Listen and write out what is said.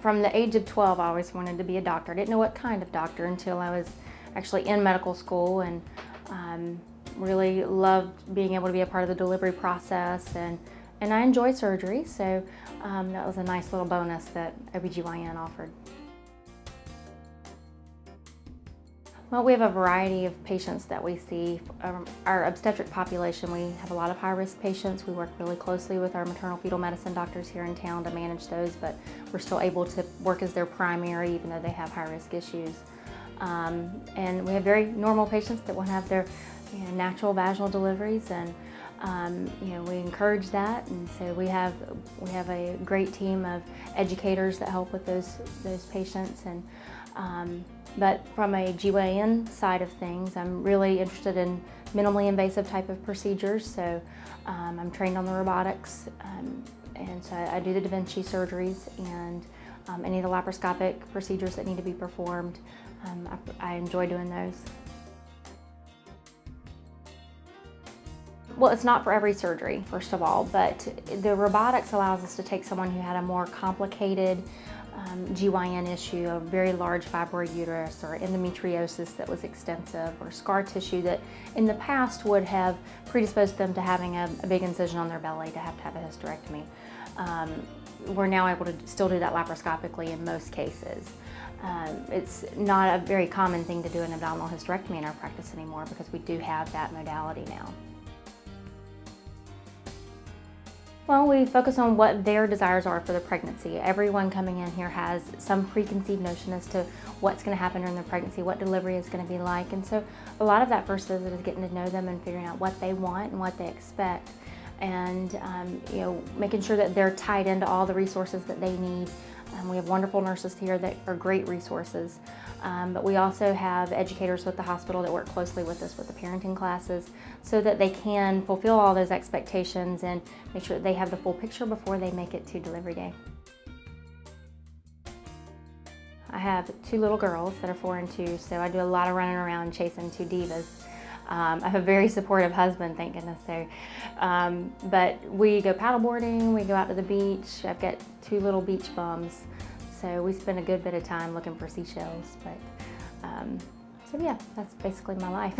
From the age of 12, I always wanted to be a doctor. I didn't know what kind of doctor until I was actually in medical school, and really loved being able to be a part of the delivery process, and I enjoy surgery, so that was a nice little bonus that OB/GYN offered. Well, we have a variety of patients that we see. Our obstetric population, we have a lot of high-risk patients. We work really closely with our maternal fetal medicine doctors here in town to manage those, but we're still able to work as their primary even though they have high-risk issues. And we have very normal patients that want to have their natural vaginal deliveries, and we encourage that, and so we have a great team of educators that help with those patients. And but from a GYN side of things, I'm really interested in minimally invasive type of procedures. So I'm trained on the robotics, and so I do the Da Vinci surgeries and any of the laparoscopic procedures that need to be performed. I enjoy doing those. Well, it's not for every surgery, first of all, but the robotics allows us to take someone who had a more complicated GYN issue, a very large fibroid uterus, or endometriosis that was extensive, or scar tissue that in the past would have predisposed them to having a big incision on their belly to have a hysterectomy. We're now able to still do that laparoscopically in most cases. It's not a very common thing to do an abdominal hysterectomy in our practice anymore because we do have that modality now. Well, we focus on what their desires are for the pregnancy. Everyone coming in here has some preconceived notion as to what's going to happen during the pregnancy, what delivery is going to be like, and so a lot of that first visit is getting to know them and figuring out what they want and what they expect, and making sure that they're tied into all the resources that they need. We have wonderful nurses here that are great resources, but we also have educators with the hospital that work closely with us with the parenting classes so that they can fulfill all those expectations and make sure that they have the full picture before they make it to delivery day. I have 2 little girls that are 4 and 2, so I do a lot of running around chasing 2 divas. I have a very supportive husband, thank goodness. So, but we go paddleboarding, we go out to the beach. I've got 2 little beach bums, so we spend a good bit of time looking for seashells. But so yeah, that's basically my life.